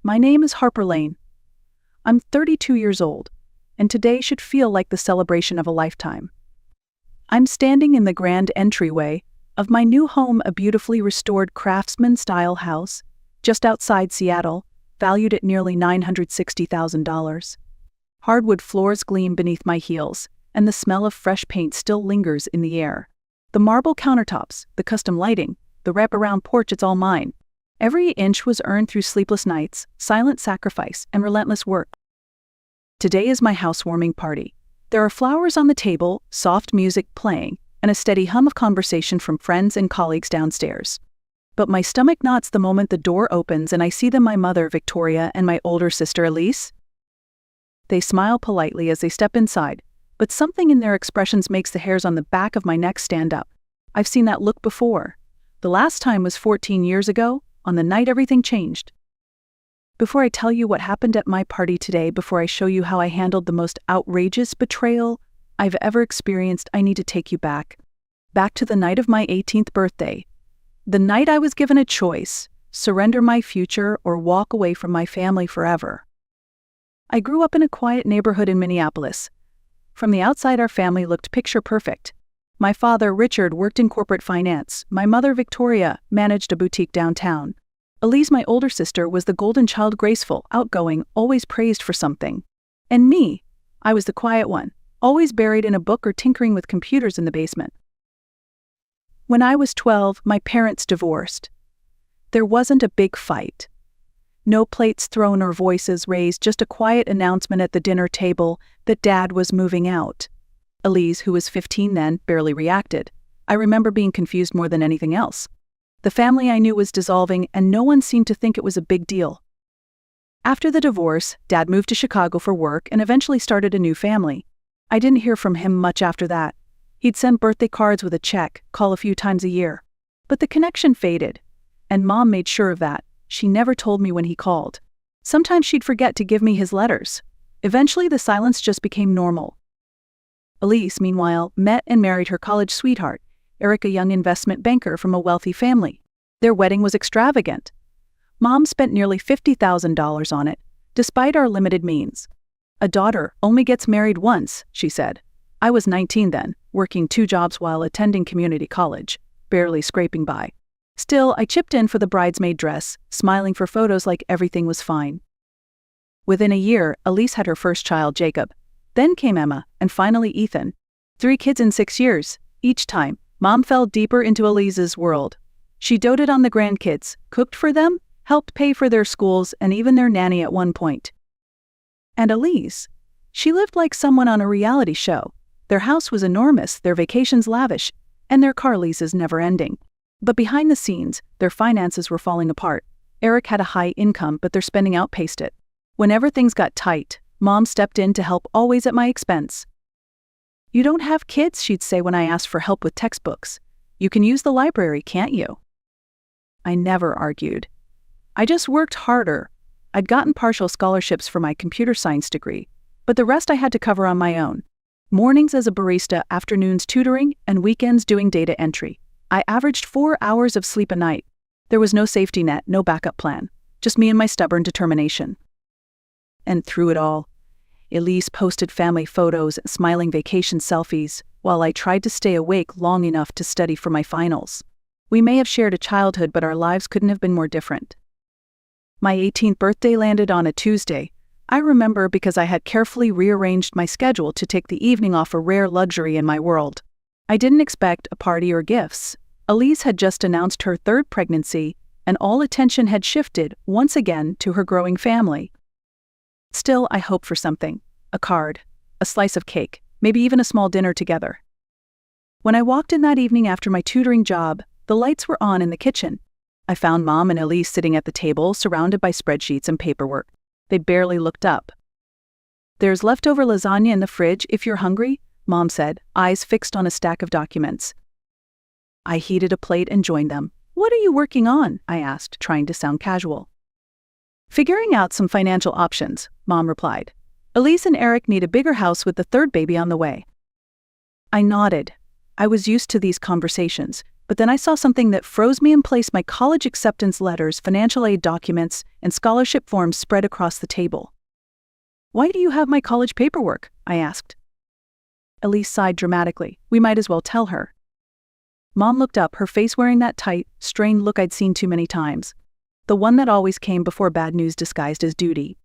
My name is Harper Lane. I'm 32 years old, and today should feel like the celebration of a lifetime. I'm standing in the grand entryway of my new home, a beautifully restored craftsman-style house just outside Seattle, valued at nearly $960,000. Hardwood floors gleam beneath my heels, and the smell of fresh paint still lingers in the air. The marble countertops, the custom lighting, the wraparound porch, it's all mine. Every inch was earned through sleepless nights, silent sacrifice, and relentless work. Today is my housewarming party. There are flowers on the table, soft music playing, and a steady hum of conversation from friends and colleagues downstairs. But my stomach knots the moment the door opens and I see them, my mother, Victoria, and my older sister, Elise. They smile politely as they step inside, but something in their expressions makes the hairs on the back of my neck stand up. I've seen that look before. The last time was 14 years ago, on the night everything changed. Before I tell you what happened at my party today, before I show you how I handled the most outrageous betrayal I've ever experienced, I need to take you back to the night of my 18th birthday. The night I was given a choice: surrender my future or walk away from my family forever. I grew up in a quiet neighborhood in Minneapolis. From the outside, our family looked picture perfect. My father, Richard, worked in corporate finance. My mother, Victoria, managed a boutique downtown. Elise, my older sister, was the golden child, graceful, outgoing, always praised for something. And me, I was the quiet one, always buried in a book or tinkering with computers in the basement. When I was 12, my parents divorced. There wasn't a big fight. No plates thrown or voices raised, just a quiet announcement at the dinner table that Dad was moving out. Elise, who was 15 then, barely reacted. I remember being confused more than anything else. The family I knew was dissolving, and no one seemed to think it was a big deal. After the divorce, Dad moved to Chicago for work and eventually started a new family. I didn't hear from him much after that. He'd send birthday cards with a check, call a few times a year. But the connection faded, and Mom made sure of that. She never told me when he called. Sometimes she'd forget to give me his letters. Eventually, the silence just became normal. Elise, meanwhile, met and married her college sweetheart, Eric, a young investment banker from a wealthy family. Their wedding was extravagant. Mom spent nearly $50,000 on it, despite our limited means. A daughter only gets married once, she said. I was 19 then, working 2 jobs while attending community college, barely scraping by. Still, I chipped in for the bridesmaid dress, smiling for photos like everything was fine. Within a year, Elise had her first child, Jacob. Then came Emma, and finally Ethan. 3 kids in 6 years. Each time, Mom fell deeper into Elise's world. She doted on the grandkids, cooked for them, helped pay for their schools, and even their nanny at one point. And Elise, she lived like someone on a reality show. Their house was enormous, their vacations lavish, and their car leases never-ending. But behind the scenes, their finances were falling apart. Eric had a high income, but their spending outpaced it. Whenever things got tight, Mom stepped in to help, always at my expense. "You don't have kids," she'd say when I asked for help with textbooks. "You can use the library, can't you?" I never argued. I just worked harder. I'd gotten partial scholarships for my computer science degree, but the rest I had to cover on my own. Mornings as a barista, afternoons tutoring, and weekends doing data entry. I averaged 4 hours of sleep a night. There was no safety net, no backup plan, just me and my stubborn determination. And through it all, Elise posted family photos and smiling vacation selfies, while I tried to stay awake long enough to study for my finals. We may have shared a childhood, but our lives couldn't have been more different. My 18th birthday landed on a Tuesday. I remember because I had carefully rearranged my schedule to take the evening off, a rare luxury in my world. I didn't expect a party or gifts. Elise had just announced her 3rd pregnancy, and all attention had shifted once again to her growing family. Still, I hoped for something. A card, a slice of cake, maybe even a small dinner together. When I walked in that evening after my tutoring job, the lights were on in the kitchen. I found Mom and Elise sitting at the table, surrounded by spreadsheets and paperwork. They barely looked up. "There's leftover lasagna in the fridge if you're hungry," Mom said, eyes fixed on a stack of documents. I heated a plate and joined them. "What are you working on?" I asked, trying to sound casual. "Figuring out some financial options," Mom replied. "Elise and Eric need a bigger house with the 3rd baby on the way." I nodded. I was used to these conversations, But then I saw something that froze me in place: my college acceptance letters, financial aid documents, and scholarship forms spread across the table. "Why do you have my college paperwork?" I asked. Elise sighed dramatically. We might as well tell her. Mom looked up, her face wearing that tight, strained look I'd seen too many times. The one that always came before bad news disguised as duty.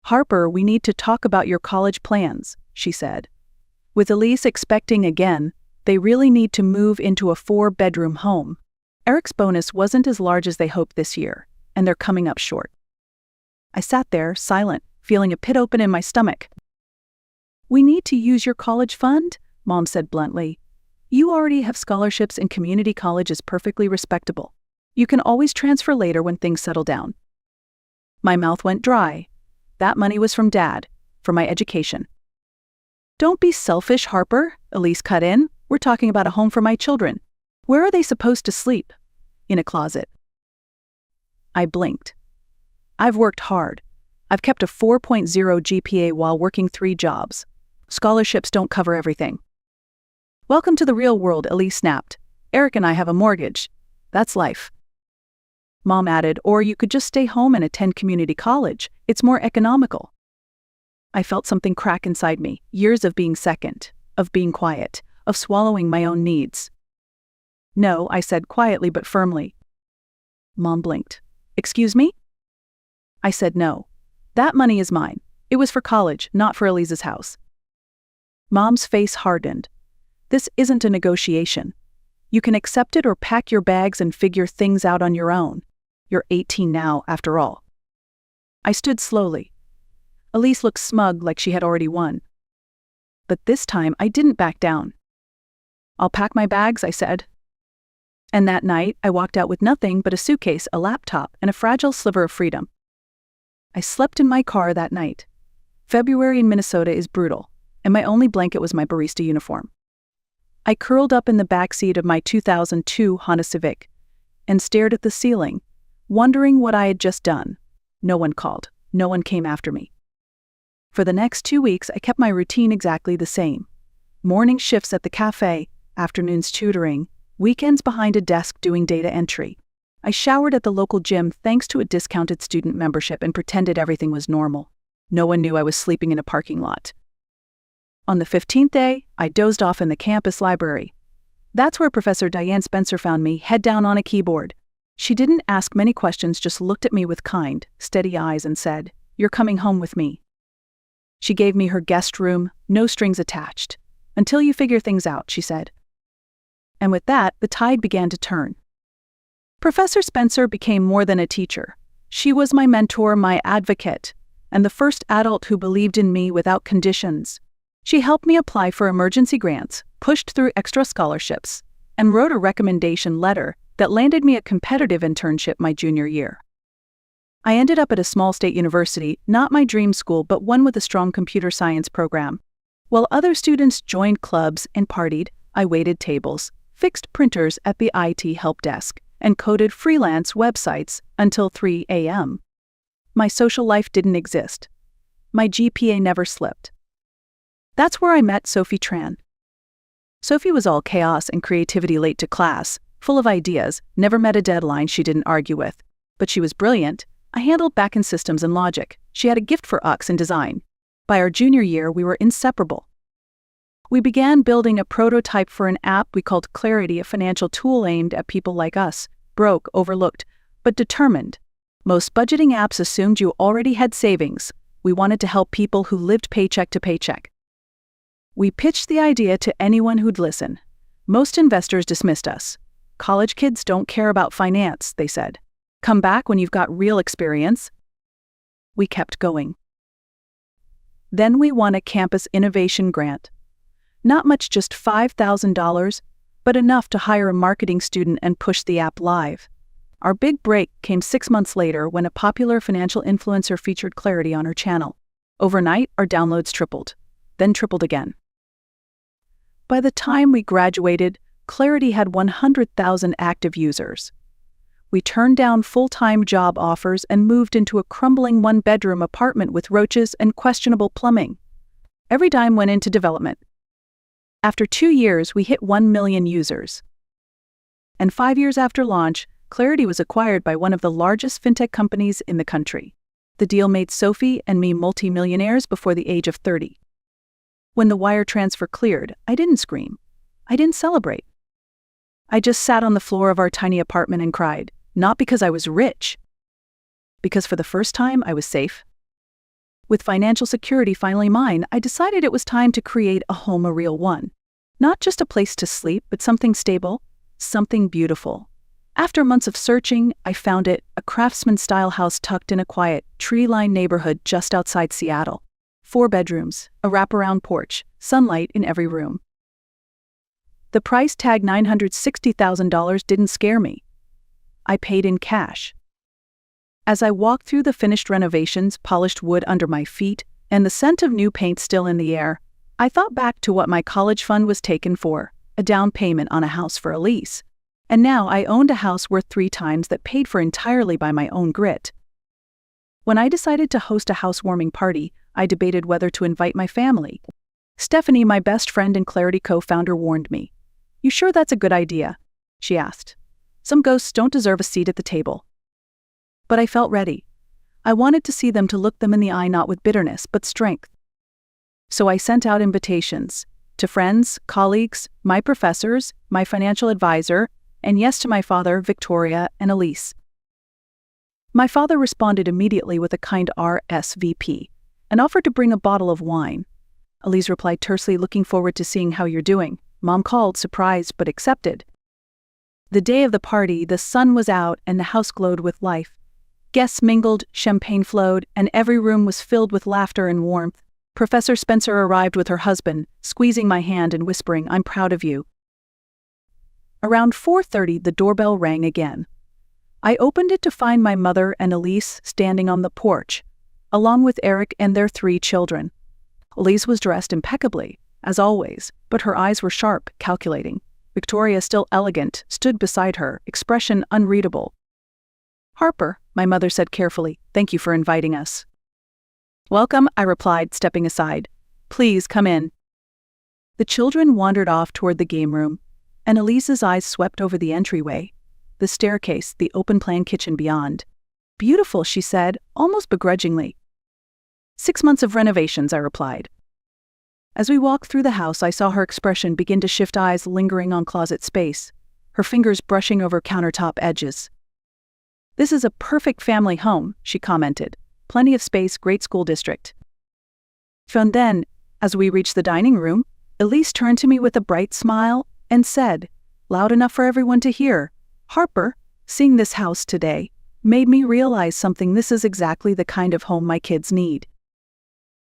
"Harper, we need to talk about your college plans," she said. With Elise expecting again, they really need to move into a 4-bedroom home. Eric's bonus wasn't as large as they hoped this year, and they're coming up short. I sat there, silent, feeling a pit open in my stomach. "We need to use your college fund," Mom said bluntly. "You already have scholarships and community college is perfectly respectable. You can always transfer later when things settle down." My mouth went dry. That money was from Dad, for my education. "Don't be selfish, Harper," Elise cut in. "We're talking about a home for my children. Where are they supposed to sleep?" "In a closet." I blinked. I've worked hard. I've kept a 4.0 GPA while working 3 jobs. Scholarships don't cover everything. "Welcome to the real world," Elise snapped. "Eric and I have a mortgage. That's life." Mom added, "Or you could just stay home and attend community college. It's more economical." I felt something crack inside me. Years of being second, of being quiet, of swallowing my own needs. "No," I said quietly but firmly. Mom blinked. "Excuse me?" I said no. That money is mine. It was for college, not for Elise's house. Mom's face hardened. "This isn't a negotiation. You can accept it or pack your bags and figure things out on your own. You're 18 now, after all." I stood slowly. Elise looked smug, like she had already won. But this time, I didn't back down. "I'll pack my bags," I said. And that night, I walked out with nothing but a suitcase, a laptop, and a fragile sliver of freedom. I slept in my car that night. February in Minnesota is brutal, and my only blanket was my barista uniform. I curled up in the back seat of my 2002 Honda Civic and stared at the ceiling, wondering what I had just done. No one called. No one came after me. For the next 2 weeks, I kept my routine exactly the same. Morning shifts at the cafe, afternoons tutoring, weekends behind a desk doing data entry. I showered at the local gym thanks to a discounted student membership and pretended everything was normal. No one knew I was sleeping in a parking lot. On the 15th day, I dozed off in the campus library. That's where Professor Diane Spencer found me, head down on a keyboard. She didn't ask many questions, just looked at me with kind, steady eyes and said, "You're coming home with me." She gave me her guest room, no strings attached. "Until you figure things out," she said. And with that, the tide began to turn. Professor Spencer became more than a teacher. She was my mentor, my advocate, and the first adult who believed in me without conditions. She helped me apply for emergency grants, pushed through extra scholarships, and wrote a recommendation letter that landed me a competitive internship my junior year. I ended up at a small state university, not my dream school, but one with a strong computer science program. While other students joined clubs and partied, I waited tables, fixed printers at the IT help desk, and coded freelance websites until 3 a.m. My social life didn't exist. My GPA never slipped. That's where I met Sophie Tran. Sophie was all chaos and creativity, late to class, full of ideas, never met a deadline she didn't argue with. But she was brilliant. I handled back-end systems and logic. She had a gift for UX and design. By our junior year, we were inseparable. We began building a prototype for an app we called Clarity, a financial tool aimed at people like us, broke, overlooked, but determined. Most budgeting apps assumed you already had savings. We wanted to help people who lived paycheck to paycheck. We pitched the idea to anyone who'd listen. Most investors dismissed us. "College kids don't care about finance," they said. "Come back when you've got real experience." We kept going. Then we won a campus innovation grant. Not much, just $5,000, but enough to hire a marketing student and push the app live. Our big break came 6 months later when a popular financial influencer featured Clarity on her channel. Overnight, our downloads tripled, then tripled again. By the time we graduated, Clarity had 100,000 active users. We turned down full-time job offers and moved into a crumbling 1-bedroom apartment with roaches and questionable plumbing. Every dime went into development. After 2 years, we hit 1 million users. And 5 years after launch, Clarity was acquired by one of the largest fintech companies in the country. The deal made Sophie and me multimillionaires before the age of 30. When the wire transfer cleared, I didn't scream. I didn't celebrate. I just sat on the floor of our tiny apartment and cried, not because I was rich, because for the first time I was safe. With financial security finally mine, I decided it was time to create a home, a real one. Not just a place to sleep, but something stable, something beautiful. After months of searching, I found it, a craftsman-style house tucked in a quiet, tree-lined neighborhood just outside Seattle. 4 bedrooms, a wraparound porch, sunlight in every room. The price tag $960,000 didn't scare me. I paid in cash. As I walked through the finished renovations, polished wood under my feet, and the scent of new paint still in the air, I thought back to what my college fund was taken for, a down payment on a house for a lease. And now I owned a house worth 3 times that, paid for entirely by my own grit. When I decided to host a housewarming party, I debated whether to invite my family. Stephanie, my best friend and Clarity co-founder, warned me. "You sure that's a good idea?" she asked. "Some ghosts don't deserve a seat at the table." But I felt ready. I wanted to see them, to look them in the eye, not with bitterness, but strength. So I sent out invitations to friends, colleagues, my professors, my financial advisor, and yes, to my father, Victoria, and Elise. My father responded immediately with a kind RSVP and offered to bring a bottle of wine. Elise replied tersely, "Looking forward to seeing how you're doing." Mom called, surprised but accepted. The day of the party, the sun was out and the house glowed with life. Guests mingled, champagne flowed, and every room was filled with laughter and warmth. Professor Spencer arrived with her husband, squeezing my hand and whispering, "I'm proud of you." Around 4:30, the doorbell rang again. I opened it to find my mother and Elise standing on the porch, along with Eric and their 3 children. Elise was dressed impeccably, as always, but her eyes were sharp, calculating. Victoria, still elegant, stood beside her, expression unreadable. "Harper," my mother said carefully, "thank you for inviting us." "Welcome," I replied, stepping aside. "Please come in." The children wandered off toward the game room, and Elise's eyes swept over the entryway, the staircase, the open-plan kitchen beyond. "Beautiful," she said, almost begrudgingly. "6 months of renovations," I replied. As we walked through the house, I saw her expression begin to shift, eyes lingering on closet space, her fingers brushing over countertop edges. "This is a perfect family home," she commented. "Plenty of space, great school district." And then, as we reached the dining room, Elise turned to me with a bright smile and said, loud enough for everyone to hear, "Harper, seeing this house today made me realize something. This is exactly the kind of home my kids need."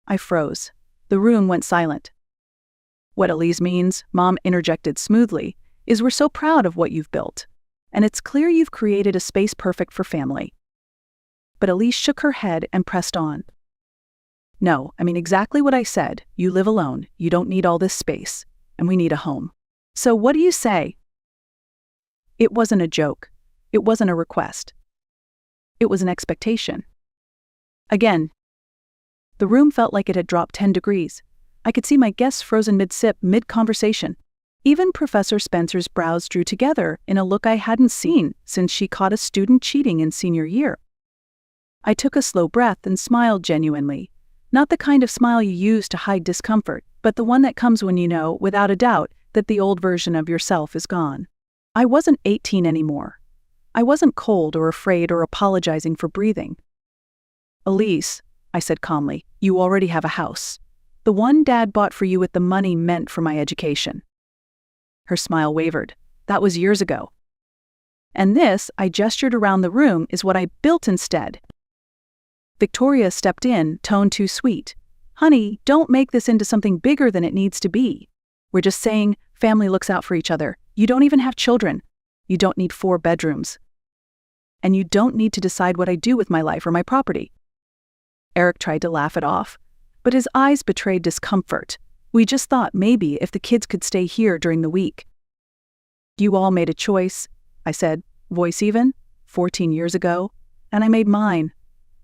I froze. The room went silent. "What Elise means," Mom interjected smoothly, "is we're so proud of what you've built. And it's clear you've created a space perfect for family." But Elise shook her head and pressed on. "No, I mean exactly what I said. You live alone, you don't need all this space, and we need a home. So what do you say?" It wasn't a joke. It wasn't a request. It was an expectation. Again, the room felt like it had dropped 10 degrees. I could see my guests frozen mid-sip, mid-conversation. Even Professor Spencer's brows drew together in a look I hadn't seen since she caught a student cheating in senior year. I took a slow breath and smiled genuinely. Not the kind of smile you use to hide discomfort, but the one that comes when you know, without a doubt, that the old version of yourself is gone. I wasn't 18 anymore. I wasn't cold or afraid or apologizing for breathing. "Elise," I said calmly, "you already have a house. The one Dad bought for you with the money meant for my education." Her smile wavered. "That was years ago. And this," I gestured around the room, "is what I built instead." Victoria stepped in, tone too sweet. "Honey, don't make this into something bigger than it needs to be. We're just saying family looks out for each other. You don't even have children. You don't need 4 bedrooms. And you don't need to decide what I do with my life or my property." Eric tried to laugh it off, but his eyes betrayed discomfort. "We just thought maybe if the kids could stay here during the week." "You all made a choice," I said, voice even, 14 years ago, "and I made mine.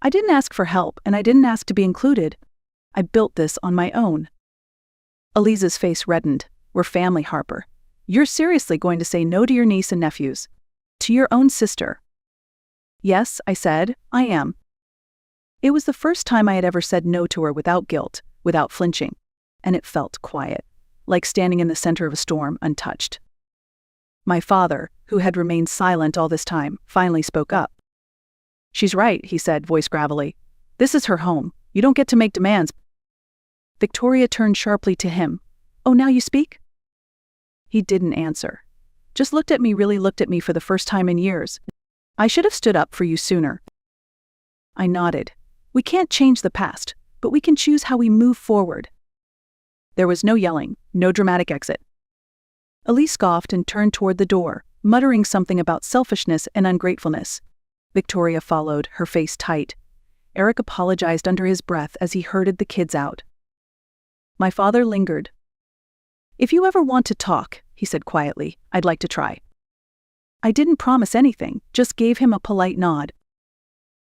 I didn't ask for help, and I didn't ask to be included. I built this on my own." Elise's face reddened. "We're family, Harper. You're seriously going to say no to your niece and nephews? To your own sister?" "Yes," I said, "I am." It was the first time I had ever said no to her without guilt, without flinching, and it felt quiet, like standing in the center of a storm, untouched. My father, who had remained silent all this time, finally spoke up. "She's right," he said, voice gravelly. "This is her home. You don't get to make demands." Victoria turned sharply to him. "Oh, now you speak?" He didn't answer. Just looked at me, really looked at me for the first time in years. "I should have stood up for you sooner." I nodded. We can't change the past, but we can choose how we move forward. There was no yelling, no dramatic exit. Elise scoffed and turned toward the door, muttering something about selfishness and ungratefulness. Victoria followed, her face tight. Eric apologized under his breath as he herded the kids out. My father lingered. "If you ever want to talk," he said quietly, "I'd like to try." I didn't promise anything, just gave him a polite nod.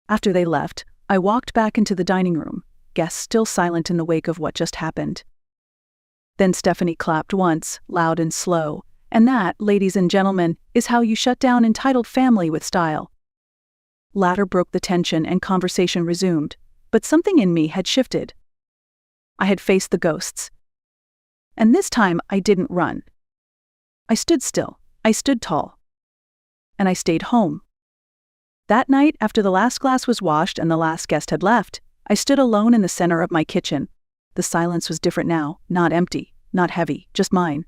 After they left, I walked back into the dining room, guests still silent in the wake of what just happened. Then Stephanie clapped once, loud and slow, and that, ladies and gentlemen, is how you shut down entitled family with style. Laughter broke the tension and conversation resumed, but something in me had shifted. I had faced the ghosts. And this time I didn't run. I stood still, I stood tall. And I stayed home. That night, after the last glass was washed and the last guest had left, I stood alone in the center of my kitchen. The silence was different now, not empty, not heavy, just mine.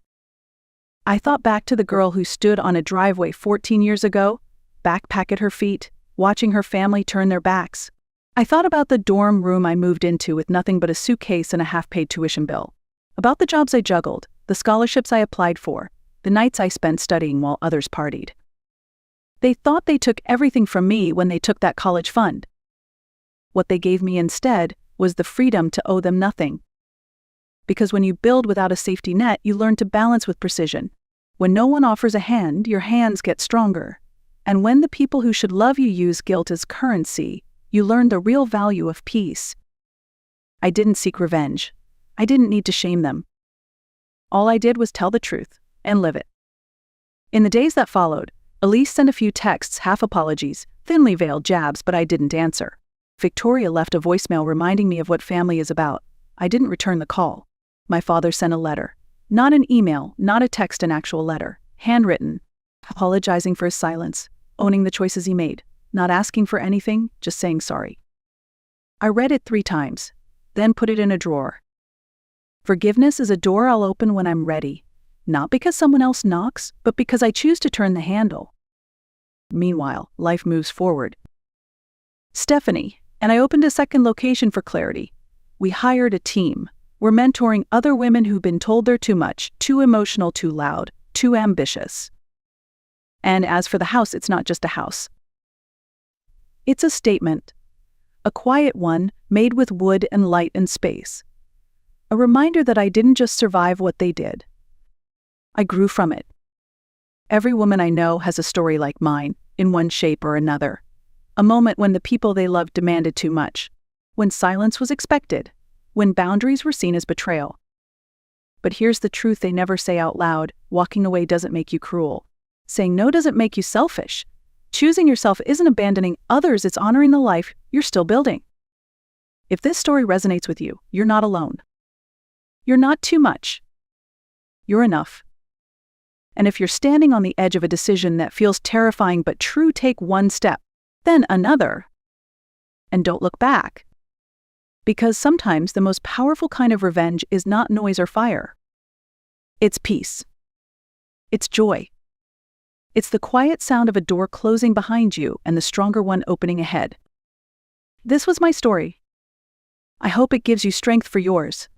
I thought back to the girl who stood on a driveway 14 years ago, backpack at her feet, watching her family turn their backs. I thought about the dorm room I moved into with nothing but a suitcase and a half-paid tuition bill. About the jobs I juggled, the scholarships I applied for, the nights I spent studying while others partied. They thought they took everything from me when they took that college fund. What they gave me instead was the freedom to owe them nothing. Because when you build without a safety net, you learn to balance with precision. When no one offers a hand, your hands get stronger. And when the people who should love you use guilt as currency, you learn the real value of peace. I didn't seek revenge. I didn't need to shame them. All I did was tell the truth and live it. In the days that followed, Elise sent a few texts, half apologies, thinly veiled jabs, but I didn't answer. Victoria left a voicemail reminding me of what family is about. I didn't return the call. My father sent a letter. Not an email, not a text, an actual letter, handwritten, apologizing for his silence, owning the choices he made, not asking for anything, just saying sorry. I read it 3 times, then put it in a drawer. Forgiveness is a door I'll open when I'm ready, not because someone else knocks, but because I choose to turn the handle. Meanwhile, life moves forward. Stephanie and I opened a second location for clarity. We hired a team. We're mentoring other women who've been told they're too much, too emotional, too loud, too ambitious. And as for the house, it's not just a house. It's a statement. A quiet one, made with wood and light and space. A reminder that I didn't just survive what they did. I grew from it. Every woman I know has a story like mine, in one shape or another. A moment when the people they loved demanded too much. When silence was expected. When boundaries were seen as betrayal. But here's the truth they never say out loud: walking away doesn't make you cruel. Saying no doesn't make you selfish. Choosing yourself isn't abandoning others, it's honoring the life you're still building. If this story resonates with you, you're not alone. You're not too much. You're enough. And if you're standing on the edge of a decision that feels terrifying but true, take one step, then another. And don't look back. Because sometimes the most powerful kind of revenge is not noise or fire. It's peace. It's joy. It's the quiet sound of a door closing behind you and the stronger one opening ahead. This was my story. I hope it gives you strength for yours.